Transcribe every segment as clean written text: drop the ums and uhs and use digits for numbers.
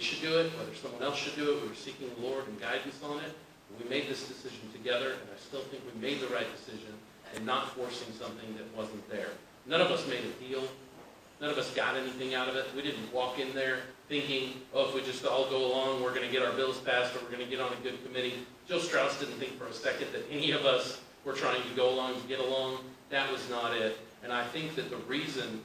should do it, whether someone else should do it. We were seeking the Lord and guidance on it. We made this decision together, and I still think we made the right decision in not forcing something that wasn't there. None of us made a deal. None of us got anything out of it. We didn't walk in there thinking, oh, if we just all go along, we're going to get our bills passed, or we're going to get on a good committee. Joe Strauss didn't think for a second that any of us were trying to go along to get along. That was not it. And I think that the reason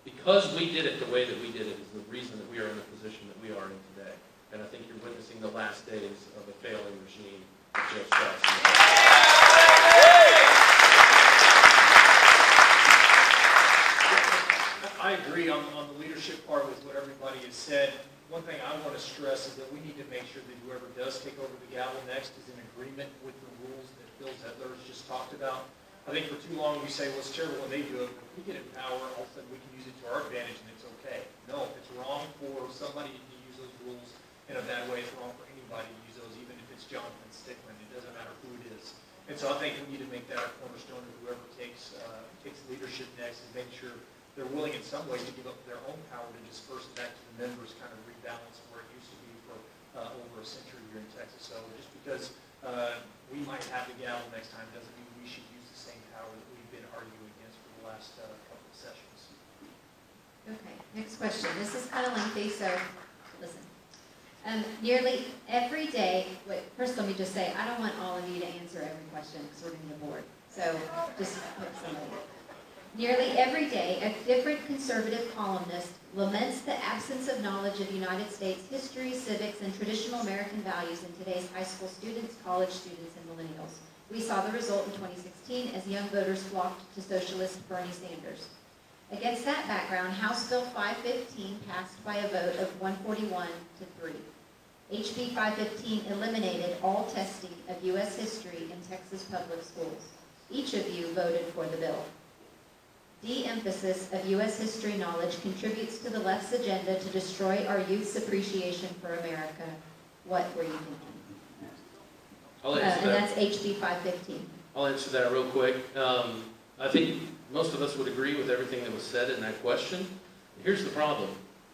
because we did it the way that we did it is the reason that we are in the position that we are in today. And I think you're witnessing the last days of a failing regime of Joe Strauss. I agree on the leadership part with what everybody has said. One thing I want to stress is that we need to make sure that whoever does take over the gavel next is in agreement with the rules that Bill Zedler has just talked about. I think for too long we say, well, it's terrible when they do it. If we get in power, all of a sudden we can use it to our advantage and it's okay. No, it's wrong for somebody to use those rules in a bad way. It's wrong for anybody to use those, even if it's Jonathan Stickland. It doesn't matter who it is. And so I think we need to make that our cornerstone of whoever takes leadership next, is make sure they're willing in some ways to give up their own power to disperse it back to the members, kind of rebalance where it used to be for over a century here in Texas. So just because we might have the gavel next time doesn't mean we should use the same power that we've been arguing against for the last couple of sessions. Okay, next question. This is kind of lengthy, so listen. Nearly every day, first let me just say, I don't want all of you to answer every question because we're going to get bored. So just pick somebody. Nearly every day, a different conservative columnist laments the absence of knowledge of United States history, civics, and traditional American values in today's high school students, college students, and millennials. We saw the result in 2016 as young voters flocked to socialist Bernie Sanders. Against that background, House Bill 515 passed by a vote of 141 to 3. HB 515 eliminated all testing of U.S. history in Texas public schools. Each of you voted for the bill. De-emphasis of U.S. history knowledge contributes to the left's agenda to destroy our youth's appreciation for America. What were you thinking? I'll answer and that. that's HB 515. I'll answer that real quick. I think most of us would agree with everything that was said in that question. Here's the problem.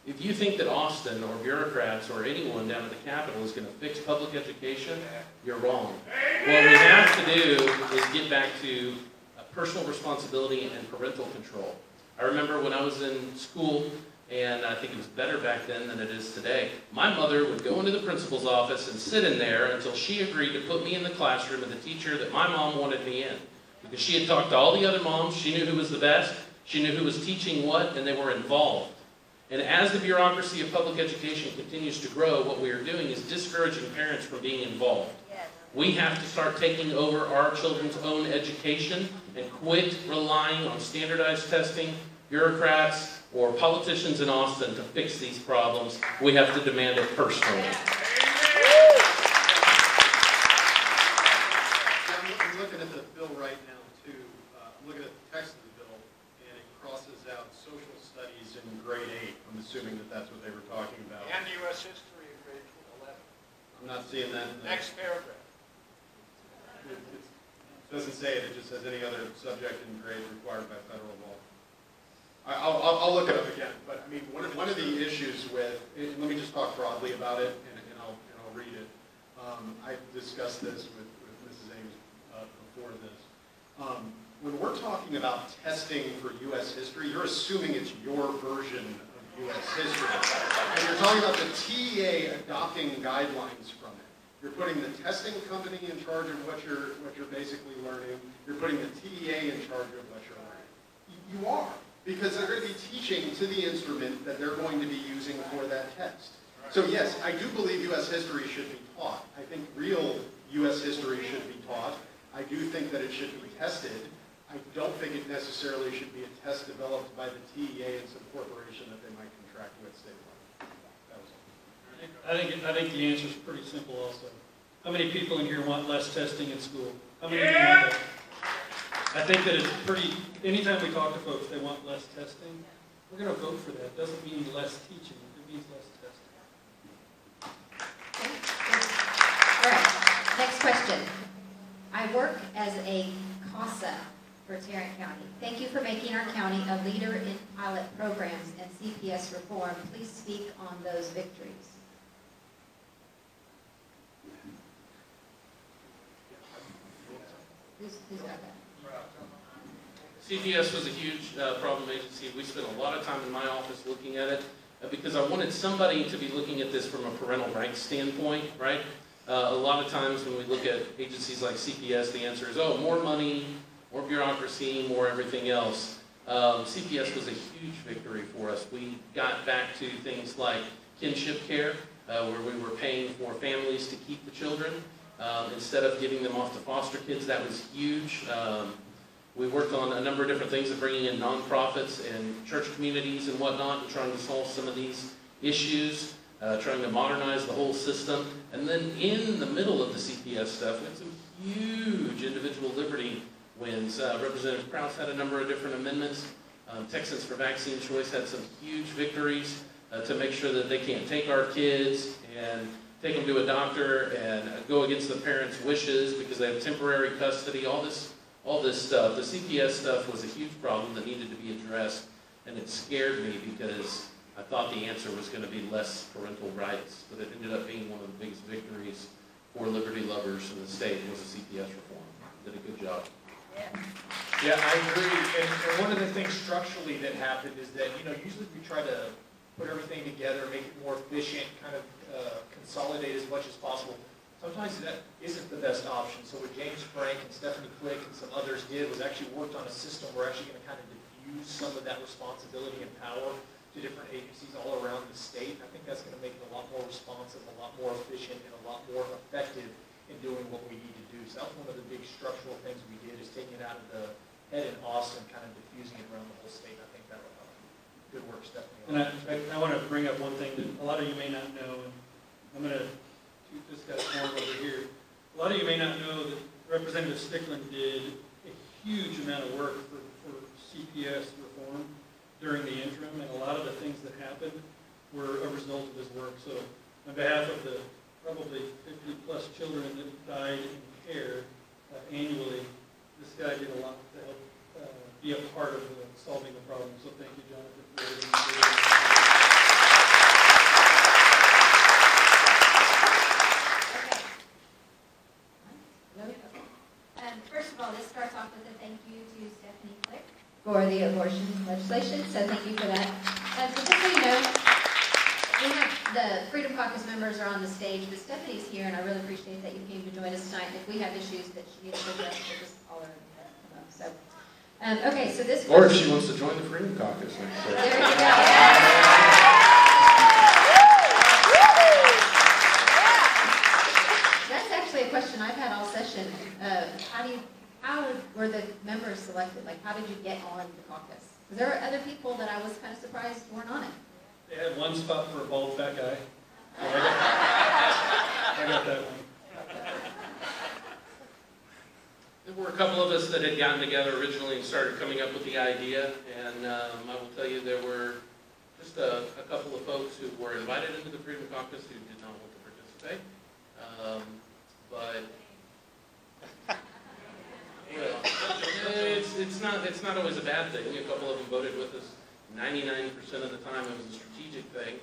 If you think that Austin or bureaucrats or anyone down at the Capitol is going to fix public education, you're wrong. What we have to do is get back to personal responsibility and parental control. I remember when I was in school, and I think it was better back then than it is today, my mother would go into the principal's office and sit in there until she agreed to put me in the classroom with the teacher that my mom wanted me in. Because she had talked to all the other moms, she knew who was the best, she knew who was teaching what, and they were involved. And as the bureaucracy of public education continues to grow, what we are doing is discouraging parents from being involved. We have to start taking over our children's own education and quit relying on standardized testing, bureaucrats, or politicians in Austin to fix these problems. We have to demand it personally. I'm looking at the bill right now, too. I'm looking at the text of the bill, and it crosses out social studies in grade 8. I'm assuming that that's what they were talking about. And U.S. history in grade 11. I'm not seeing that. Next paragraph. It doesn't say it. It just says any other subject in grade required by federal law. I'll look it up again. But I mean, one of the issues with let me just talk broadly about it, and I'll read it. I discussed this with Mrs. Ames before this. When we're talking about testing for U.S. history, you're assuming it's your version of U.S. history, and you're talking about the TEA adopting guidelines from it. You're putting the testing company in charge of what you're basically learning. You're putting the TEA in charge of what you're learning. You are, because they're going to be teaching to the instrument that they're going to be using for that test. So yes, I do believe U.S. history should be taught. I think real U.S. history should be taught. I do think that it should be tested. I don't think it necessarily should be a test developed by the TEA and some corporation that they might contract with statewide. That was all. I think the answer is pretty simple also. How many people in here want less testing in school? How many of you want that? I think that it's pretty, anytime we talk to folks, they want less testing. We're going to vote for that. It doesn't mean less teaching. It means less testing. Okay. All right, next question. I work as a CASA, for Tarrant County. Thank you for making our county a leader in pilot programs and CPS reform. Please speak on those victories. Who's got that? CPS was a huge problem agency. We spent a lot of time in my office looking at it because I wanted somebody to be looking at this from a parental rights standpoint, right? A lot of times when we look at agencies like CPS, the answer is, oh, more money, more bureaucracy, more everything else. CPS was a huge victory for us. We got back to things like kinship care, where we were paying for families to keep the children instead of giving them off to foster kids. That was huge. We worked on a number of different things of bringing in nonprofits and church communities and whatnot, and trying to solve some of these issues, trying to modernize the whole system. And then in the middle of the CPS stuff, we had some huge individual liberty wins. Representative Krause had a number of different amendments. Texans for Vaccine Choice had some huge victories to make sure that they can't take our kids and take them to a doctor and go against the parents' wishes because they have temporary custody, all this stuff. The CPS stuff was a huge problem that needed to be addressed, and it scared me because I thought the answer was going to be less parental rights, but it ended up being one of the biggest victories for liberty lovers in the state was the CPS reform. Did a good job. Yeah, I agree. And one of the things structurally that happened is that, usually we try to put everything together, make it more efficient, kind of consolidate as much as possible. Sometimes that isn't the best option. So what James Frank and Stephanie Click and some others did was actually worked on a system where we're actually going to kind of diffuse some of that responsibility and power to different agencies all around the state. I think that's going to make it a lot more responsive, a lot more efficient, and a lot more effective in doing what we need to do. So that's one of the big structural things we did, is taking it out of the head in Austin, kind of diffusing it around the whole state. I think that will help. Good work, Stephanie. And I want to bring up one thing that a lot of you may not know, and I'm going to shoot this guy's horn over here. A lot of you may not know that Representative Stickland did a huge amount of work for CPS reform during the interim, and a lot of the things that happened were a result of his work. So on behalf of the probably 50-plus children that died in care annually, this guy did a lot to help be a part of solving the problem. So thank you, Jonathan, for everything you did. First of all, this starts off with a thank you to Stephanie Click for the abortion legislation, so thank you for that. So just so you know, we have the Freedom Caucus members are on the stage, but Stephanie's here, and I really appreciate that you came to join us tonight. If we have issues that she needs to address, we'll just call her and come up. So, okay, so this. Or if she wants to join the Freedom Caucus. There you go. That's actually a question I've had all session. How were the members selected? Like, how did you get on the caucus? Because there were other people that I was kind of surprised weren't on it. They had one spot for a bald fat guy. So I got that one. There were a couple of us that had gotten together originally and started coming up with the idea, and I will tell you there were just a couple of folks who were invited into the Freedom Caucus who did not want to participate. But well, it's not always a bad thing. A couple of them voted with us 99% of the time. It was a strategic thing.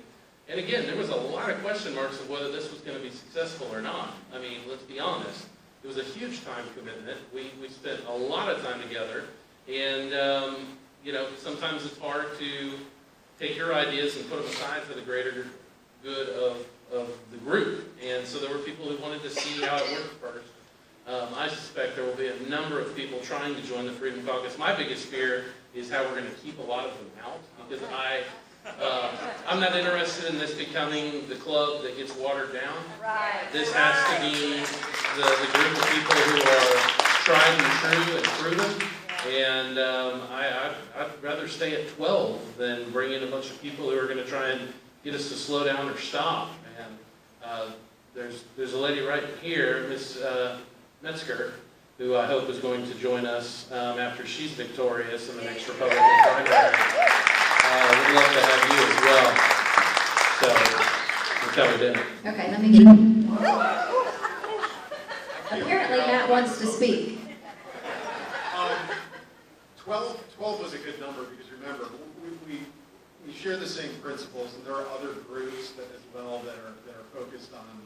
And again, there was a lot of question marks of whether this was going to be successful or not. I mean, let's be honest. It was a huge time commitment. We spent a lot of time together. And, sometimes it's hard to take your ideas and put them aside for the greater good of the group. And so there were people who wanted to see how it worked first. I suspect there will be a number of people trying to join the Freedom Caucus. My biggest fear is how we're going to keep a lot of them out, because I'm not interested in this becoming the club that gets watered down. Right. This has to be the group of people who are tried and true and proven. And I'd rather stay at 12 than bring in a bunch of people who are going to try and get us to slow down or stop. And there's a lady right here, Miss Metzger, who I hope is going to join us after she's victorious in the next Republican primary. We'd love to have you as well. So that's how we did it. Okay, let me get. Apparently, Matt wants to speak. good number, because remember, we share the same principles, and there are other groups that as well that are focused on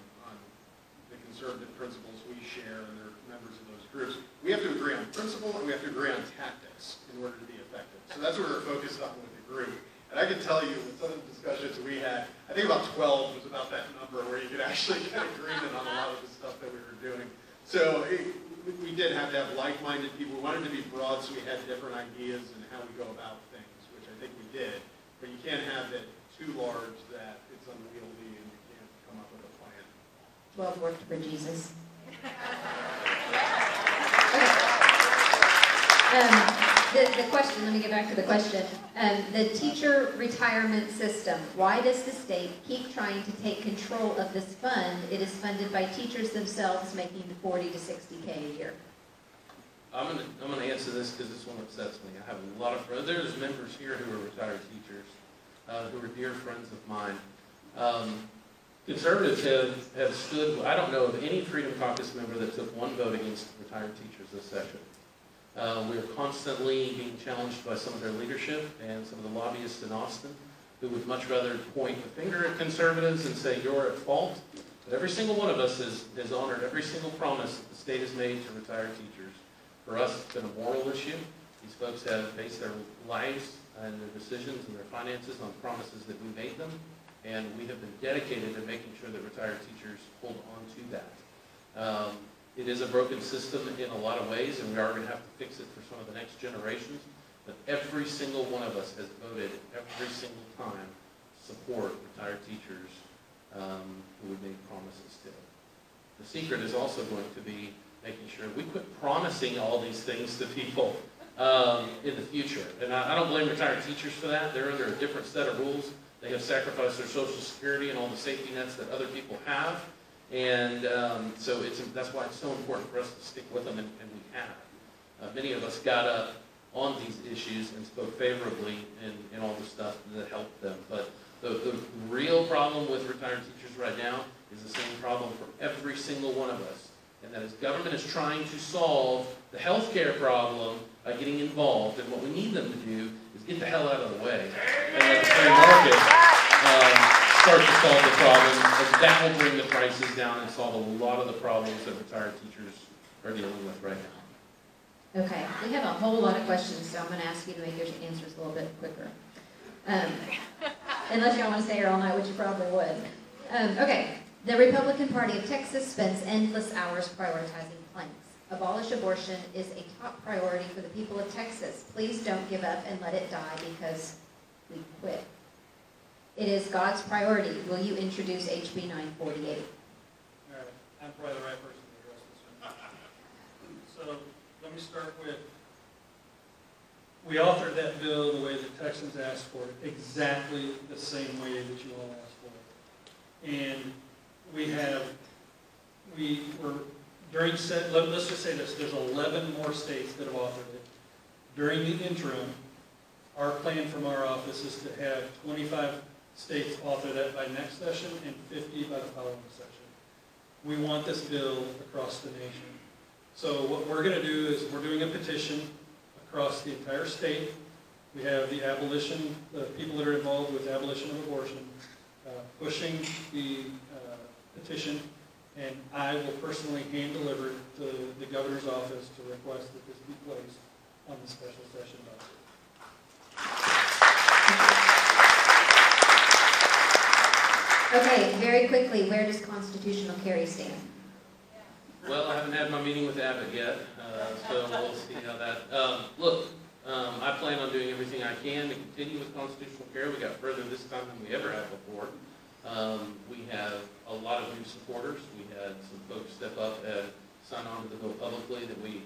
the conservative principles we share, and they're members of those groups. We have to agree on principle, and we have to agree on tactics in order to be effective. So that's what we're focused on with the group. And I can tell you, with some of the discussions we had, I think about 12 was about that number where you could actually get agreement on a lot of the stuff that we were doing. So we did have to have like-minded people. We wanted to be broad, so we had different ideas and how we go about things, which I think we did. But you can't have it too large that it's unwieldy and you can't come up with a plan. 12 worked for Jesus. The question, let me get back to the question. The teacher retirement system, why does the state keep trying to take control of this fund? It is funded by teachers themselves making 40 to 60K a year. I'm gonna answer this because this one upsets me. I have a lot of friends. There's members here who are retired teachers, who are dear friends of mine. Conservatives have stood, I don't know of any Freedom Caucus member that took one vote against retired teachers this session. We are constantly being challenged by some of their leadership and some of the lobbyists in Austin who would much rather point the finger at conservatives and say you're at fault. But every single one of us has honored every single promise that the state has made to retired teachers. For us, it's been a moral issue. These folks have based their lives and their decisions and their finances on promises that we made them, and we have been dedicated to making sure that retired teachers hold on to that. It is a broken system in a lot of ways, and we are going to have to fix it for some of the next generations, but every single one of us has voted every single time to support retired teachers who we made promises to. The secret is also going to be making sure we quit promising all these things to people in the future. And I don't blame retired teachers for that. They're under a different set of rules. They have sacrificed their Social Security and all the safety nets that other people have. And so that's why it's so important for us to stick with them, and we have. Many of us got up on these issues and spoke favorably in all the stuff that helped them. But the real problem with retired teachers right now is the same problem for every single one of us. And that is government is trying to solve the health care problem by getting involved. And what we need them to do is get the hell out of the way and let the free market start to solve the problem. And that will bring the prices down and solve a lot of the problems that retired teachers are dealing with right now. Okay, we have a whole lot of questions, so I'm going to ask you to make your answers a little bit quicker. Unless y'all want to stay here all night, which you probably would. Okay, the Republican Party of Texas spends endless hours prioritizing planks. Abolish abortion is a top priority for the people of Texas. Please don't give up and let it die because we quit. It is God's priority. Will you introduce HB 948? All right, I'm probably the right person to address this one. So let me start with, we authored that bill the way the Texans asked for it, exactly the same way that you all asked for it. And let's just say this, there's 11 more states that have authored it. During the interim, our plan from our office is to have 25 states author that by next session and 50 by the following session. We want this bill across the nation. So what we're going to do is we're doing a petition across the entire state. We have the people that are involved with abolition of abortion, pushing the petition, and I will personally hand deliver it to the governor's office to request that this be placed on the special session docket. Okay, very quickly, where does constitutional carry stand? Well, I haven't had my meeting with Abbott yet, so we'll see how that. I plan on doing everything I can to continue with constitutional carry. We got further this time than we ever have before. We have a lot of new supporters. We had some folks step up and sign on to the bill publicly that we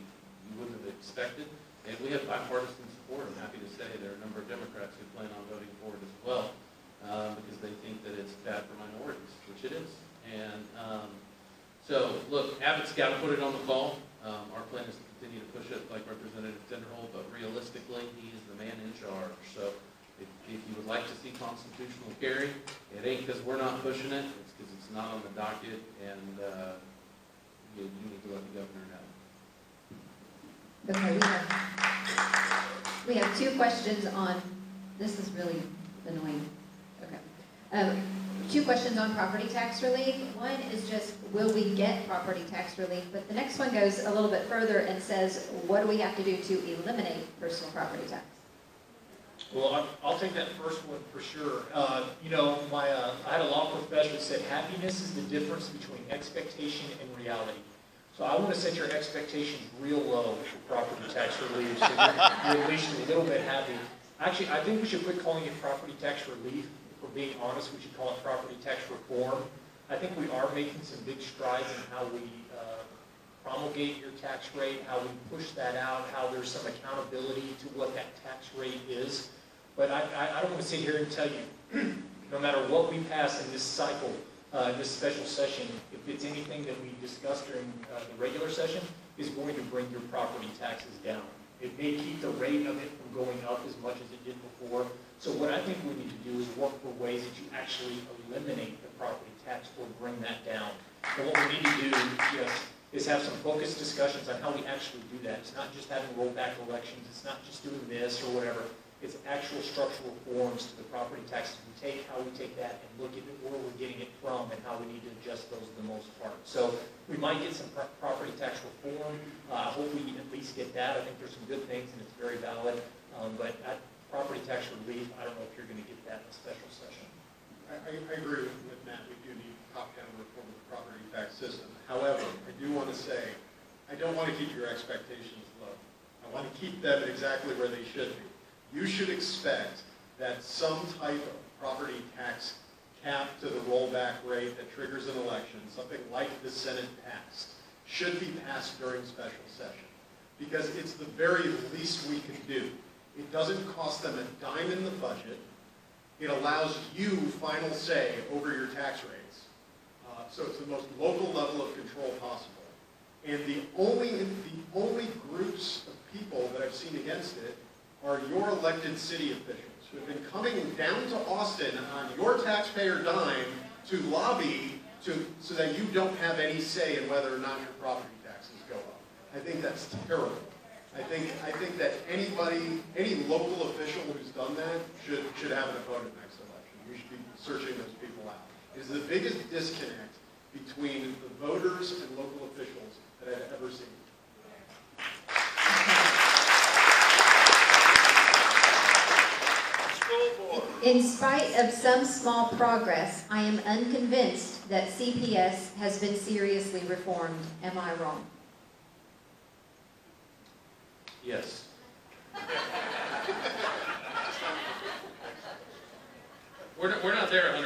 wouldn't have expected. And we have bipartisan support. I'm happy to say there are a number of Democrats who plan on voting for it as well, because they think that it's bad for minorities, which it is. And so, look, Abbott's got to put it on the call. Our plan is to continue to push it like Representative Tinderhold, but realistically, he is the man in charge. So if you would like to see constitutional carry, it ain't because we're not pushing it, it's because it's not on the docket, and you need to let the governor know. Okay, we have We have two questions on, this is really annoying. Okay. Two questions on property tax relief. One is just, will we get property tax relief? But the next one goes a little bit further and says, what do we have to do to eliminate personal property tax? Well, I'll take that first one for sure. You know, I had a law professor that said happiness is the difference between expectation and reality. So I want to set your expectations real low for property tax relief, so you're at least a little bit happy. Actually, I think we should quit calling it property tax relief. If we're being honest, we should call it property tax reform. I think we are making some big strides in how we promulgate your tax rate, how we push that out, how there's some accountability to what that tax rate is. But I don't want to sit here and tell you, no matter what we pass in this cycle, in this special session, if it's anything that we discussed during the regular session, is going to bring your property taxes down. It may keep the rate of it from going up as much as it did before. So what I think we need to do is work for ways that you actually eliminate the property tax or bring that down. And what we need to do, yes, is have some focused discussions on how we actually do that. It's not just having rollback elections. It's not just doing this or whatever. It's actual structural reforms to the property taxes we take, how we take that and look at where we're getting it from and how we need to adjust those for the most part. So we might get some property tax reform. I hope we at least get that. I think there's some good things and it's very valid. But property tax relief, I don't know if you're going to get that in a special session. I agree with Matt. We do need top-down reform of the property tax system. However, I do want to say, I don't want to keep your expectations low. I want to keep them exactly where they should be. You should expect that some type of property tax cap to the rollback rate that triggers an election, something like the Senate passed, should be passed during special session. Because it's the very least we can do. It doesn't cost them a dime in the budget. It allows you final say over your tax rates. So it's the most local level of control possible. And the only groups of people that I've seen against it are your elected city officials who have been coming down to Austin on your taxpayer dime to lobby so that you don't have any say in whether or not your property taxes go up. I think that's terrible. I think that any local official who's done that should have an opponent next election. You should be searching those people out. It is the biggest disconnect between the voters and local officials that I've ever seen. In spite of some small progress, I am unconvinced that CPS has been seriously reformed. Am I wrong? Yes. We're not there 100%,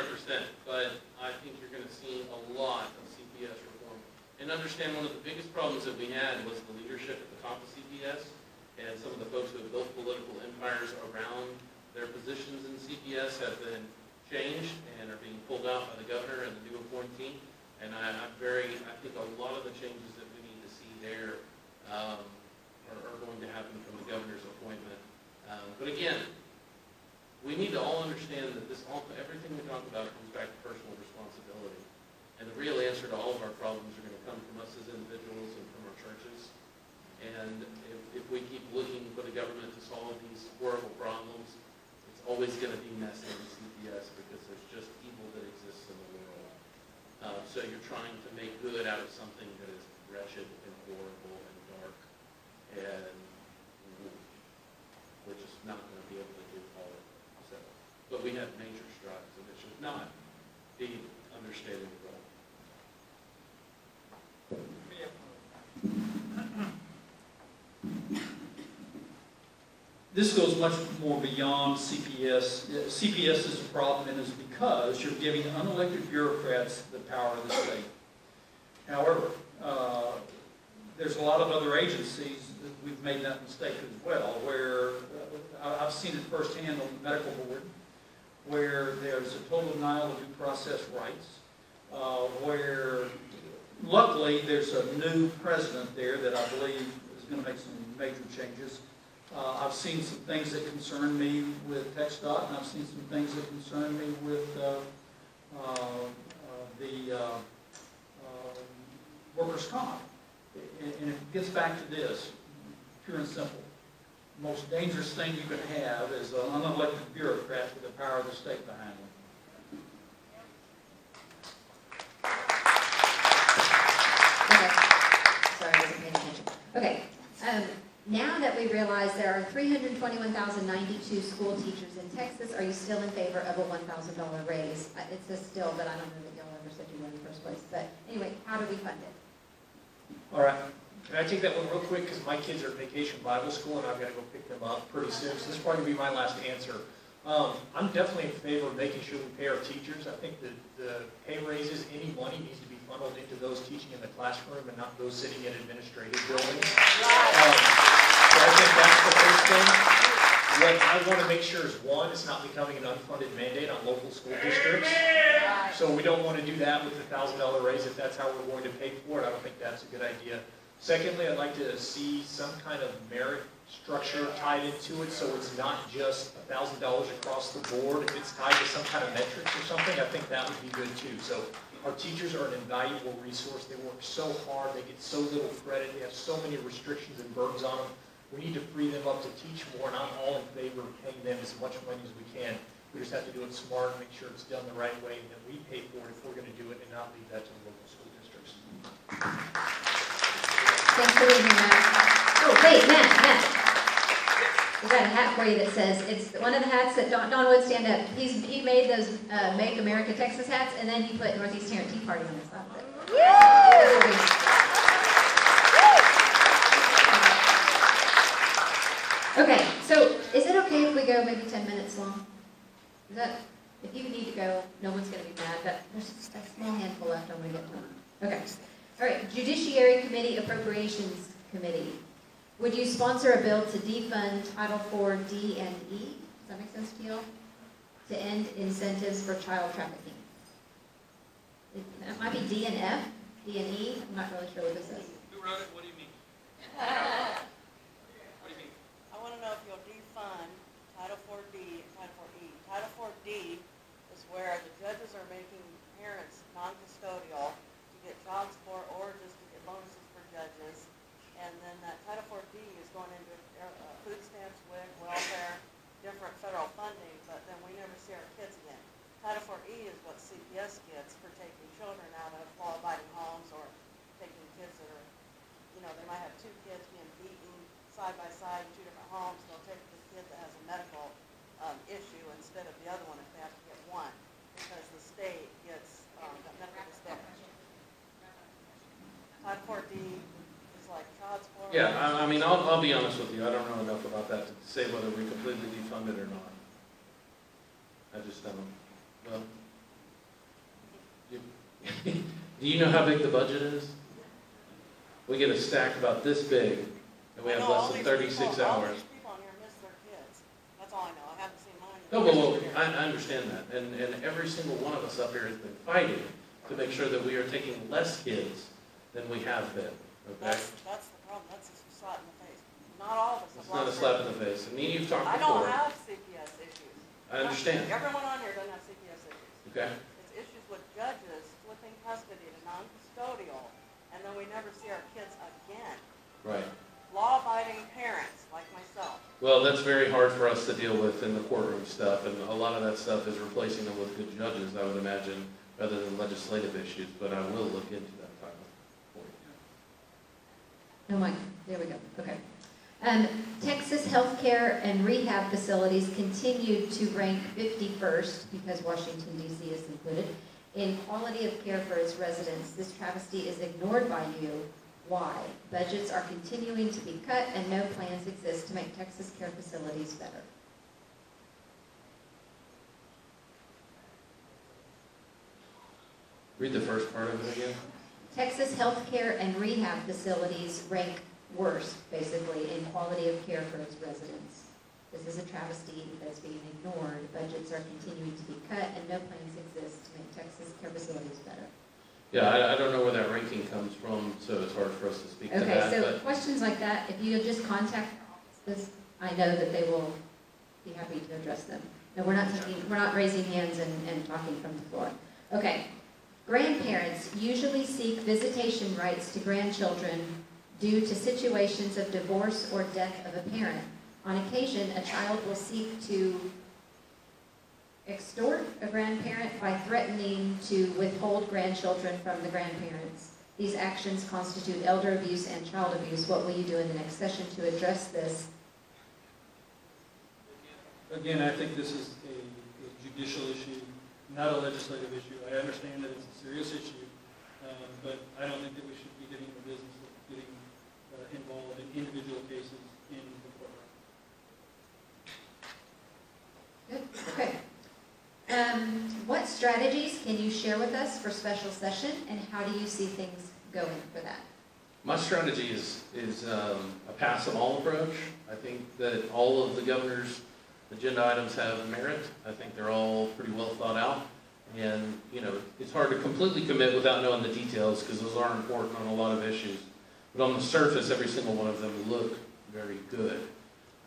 but I think you're going to see a lot of CPS reform. And understand one of the biggest problems that we had was the leadership at the top of CPS and some of the folks who have built political empires around their positions in CPS have been changed and are being pulled out by the governor and the new appointee. And I think a lot of the changes that we need to see there are going to happen from the governor's appointment. But again, we need to all understand that everything we talk about comes back to personal responsibility. And the real answer to all of our problems are going to come from us as individuals and from our churches. And if we keep looking for the government to solve these horrible problems, it's always going to be messy in CPS because there's just evil that exists in the world. So you're trying to make good out of something that is wretched and horrible and dark. And we're just not going to be able to do all of it. So, but we have major strides, and it should not be understated at all. This goes much more beyond CPS. CPS is a problem, and is because you're giving unelected bureaucrats the power of the state. However, there's a lot of other agencies that we've made that mistake as well, where I've seen it firsthand on the medical board, where there's a total denial of due process rights, where luckily there's a new president there that I believe is going to make some major changes. I've seen some things that concern me with TxDOT, and I've seen some things that concern me with the workers' comp. And it gets back to this, pure and simple. most dangerous thing you can have is an unelected bureaucrat with the power of the state behind them. Okay. Sorry, I wasn't paying attention. Okay. Now that we realize there are 321,092 school teachers in Texas, are you still in favor of a $1,000 raise? It says still, but I don't know that y'all ever said you were in the first place. But anyway, how do we fund it? All right. Can I take that one real quick, because my kids are at Vacation Bible School, and I've got to go pick them up pretty soon, so this is probably going to be my last answer. I'm definitely in favor of making sure we pay our teachers. I think that the pay raises, any money needs to be funneled into those teaching in the classroom and not those sitting in administrative buildings. So I think that's the first thing. What I want to make sure is, one, it's not becoming an unfunded mandate on local school districts. So we don't want to do that with the $1,000 raise if that's how we're going to pay for it. I don't think that's a good idea. Secondly, I'd like to see some kind of merit structure tied into it, so it's not just $1,000 across the board. If it's tied to some kind of metrics or something, I think that would be good too. So our teachers are an invaluable resource. They work so hard. They get so little credit. They have so many restrictions and burdens on them. We need to free them up to teach more, and I'm all in favor of paying them as much money as we can. We just have to do it smart and make sure it's done the right way, and that we pay for it if we're going to do it, and not leave that to the local school districts. Thanks for reading that. Oh, wait, Matt. We got a hat for you that says, it's one of the hats that Don Wood, stand up. He made those Make America Texas hats, and then he put Northeast Tarrant Tea Party on the side of it. Okay, so is it okay if we go maybe 10 minutes long? Is that, if you need to go, no one's going to be mad, but there's a small handful left I'm going to get done. Okay. All right, Judiciary Committee Appropriations Committee. Would you sponsor a bill to defund Title IV D and E? Does that make sense to you all? To end incentives for child trafficking. That might be D and F, D and E. I'm not really sure what this is. Who wrote it? What do you mean? What do you mean? I want to know if you'll defund Title IV-D and Title IV-E. Title IV-D is where the judges are making parents non-custodial to get child support or just to get bonuses for judges. And then that Title IV-D is going into food stamps, WIC, welfare, different federal funding, but then we never see our kids again. Title IV-E is what CPS gets for taking children out of law-abiding homes or taking kids that are, you know, they might have two kids being beaten side by side in two different homes. They'll take the kid that has a medical issue instead of the other one if they have to get one, because the state gets the medical disparity. Title IV-D is like child support. Yeah, I mean, I'll be honest with you, I don't know enough about that to say whether we completely defund it or not. I just don't. Well, do you know how big the budget is? We get a stack about this big, and we have less than 36 hours. All these people on here miss their kids. That's all I know. I haven't seen mine. No, well, I understand that, and every single one of us up here has been fighting to make sure that we are taking less kids than we have been, okay? That's the problem. That's a slap in the face. Not all of us. It's not a slap in the face, and you've talked I before. don't have CPS issues. I understand, Everyone on here doesn't have CPS issues. okay? It's issues with judges flipping custody to non-custodial, and then we never see our kids again. Right. Law-abiding parents like myself. Well, that's very hard for us to deal with in the courtroom stuff, and a lot of that stuff is replacing them with good judges, I would imagine, rather than legislative issues, but I will look into that title for you. No, Mike, there we go, okay. Texas healthcare and rehab facilities continue to rank 51st, because Washington DC is included, in quality of care for its residents. This travesty is ignored by you. Why? Budgets are continuing to be cut and no plans exist to make Texas care facilities better. Read the first part of it again. Texas healthcare and rehab facilities rank worst, basically, in quality of care for its residents. This is a travesty that's being ignored. Budgets are continuing to be cut and no plans exist to make Texas care facilities better. Yeah, I don't know where that ranking comes from, so it's hard for us to speak to that. Okay, so but questions like that, if you just contact our offices, I know that they will be happy to address them. No, we're not raising hands and talking from the floor. Okay. Grandparents usually seek visitation rights to grandchildren due to situations of divorce or death of a parent. On occasion, a child will seek to extort a grandparent by threatening to withhold grandchildren from the grandparents. These actions constitute elder abuse and child abuse. What will you do in the next session to address this? Again, I think this is a judicial issue, not a legislative issue. I understand that it's a serious issue, but I don't think that we should be getting in the business of getting involved in individual cases in the courtroom. Good, okay. What strategies can you share with us for special session, and how do you see things going for that? My strategy is a pass-them-all approach. I think that all of the governor's agenda items have merit. I think they're all pretty well thought out. And, you know, it's hard to completely commit without knowing the details because those are important on a lot of issues. But on the surface, every single one of them look very good.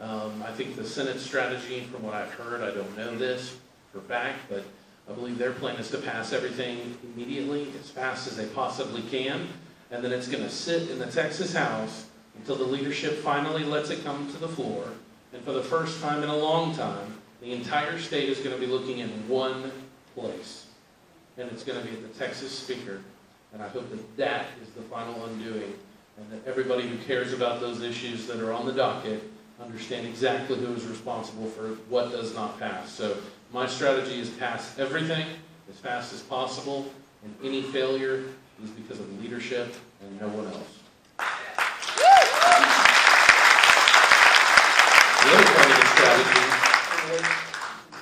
I think the Senate strategy, from what I've heard, I don't know this for fact, but I believe their plan is to pass everything immediately, as fast as they possibly can, and then it's going to sit in the Texas House until the leadership finally lets it come to the floor. And for the first time in a long time, the entire state is going to be looking in one place, and it's going to be at the Texas Speaker. And I hope that that is the final undoing, and that everybody who cares about those issues that are on the docket understand exactly who is responsible for what does not pass. So my strategy is pass everything as fast as possible, and any failure is because of leadership and no one else. The other part of the strategy,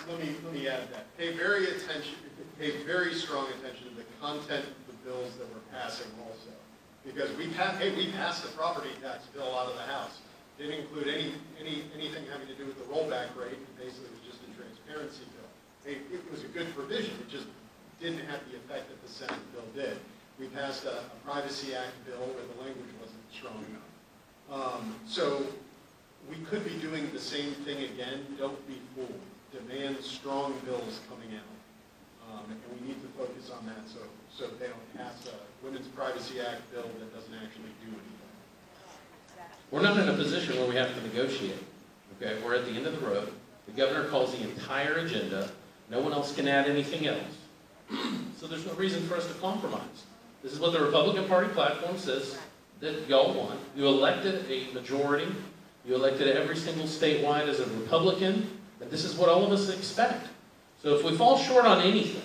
let me add that. Pay very strong attention to the content of the bills that we're passing also. Because we passed the property tax bill out of the House. Didn't include anything having to do with the rollback rate. It basically was just a transparency bill. It was a good provision. It just didn't have the effect that the Senate bill did. We passed a Privacy Act bill where the language wasn't strong enough. So we could be doing the same thing again. Don't be fooled. Demand strong bills coming out. And we need to focus on that so they don't pass a Women's Privacy Act bill that doesn't actually do anything. we're not in a position where we have to negotiate. Okay, we're at the end of the road. The governor calls the entire agenda. No one else can add anything else. So there's no reason for us to compromise. This is what the Republican Party platform says that y'all want. You elected a majority. You elected every single statewide as a Republican. And this is what all of us expect. So if we fall short on anything,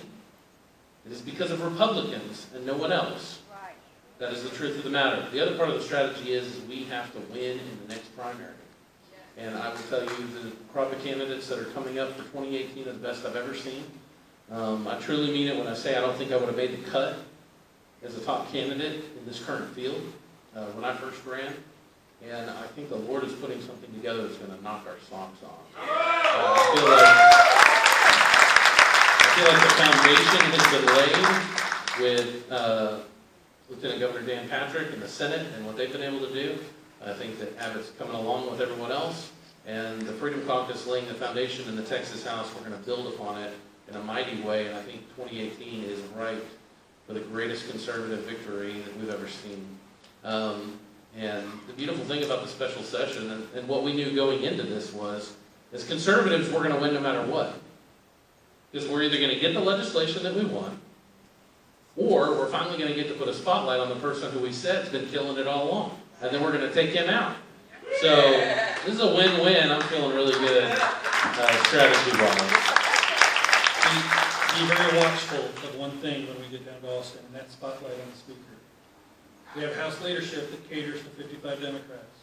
it is because of Republicans and no one else. Right. That is the truth of the matter. The other part of the strategy is we have to win in the next primary. And I will tell you the crop of candidates that are coming up for 2018 are the best I've ever seen. I truly mean it when I say I don't think I would have made the cut as a top candidate in this current field when I first ran. And I think the Lord is putting something together that's going to knock our socks off. I feel like the foundation has been laid with Lieutenant Governor Dan Patrick and the Senate and what they've been able to do. I think that Abbott's coming along with everyone else, and the Freedom Caucus laying the foundation in the Texas House. We're going to build upon it in a mighty way, and I think 2018 is ripe for the greatest conservative victory that we've ever seen. And the beautiful thing about the special session, and what we knew going into this was, as conservatives, we're going to win no matter what. Because we're either going to get the legislation that we want, or we're finally going to get to put a spotlight on the person who we said has been killing it all along. And then we're going to take him out. So this is a win-win. I'm feeling really good strategy-wise. Be very watchful of one thing when we get down to Austin, and that's spotlight on the speaker. We have House leadership that caters to 55 Democrats.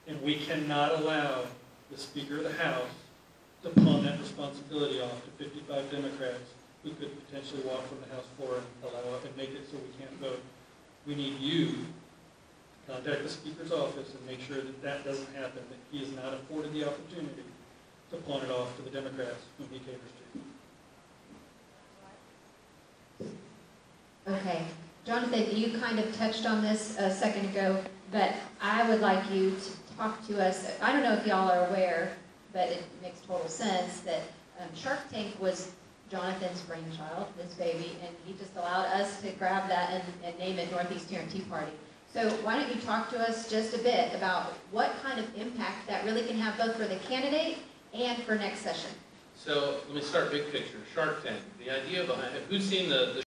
And we cannot allow the Speaker of the House to pawn that responsibility off to 55 Democrats who could potentially walk from the House floor and allow and make it so we can't vote. We need you to contact the Speaker's office and make sure that that doesn't happen, that he is not afforded the opportunity to pawn it off to the Democrats whom he caters to. Okay. Jonathan, you kind of touched on this a second ago, but I would like you to talk to us. I don't know if y'all are aware, but it makes total sense that Shark Tank was Jonathan's brainchild, this baby, and he just allowed us to grab that and name it Northeast Tea Party. So why don't you talk to us just a bit about what kind of impact that really can have both for the candidate and for next session? So let me start big picture. Shark Tank. The idea behind it, who's seen the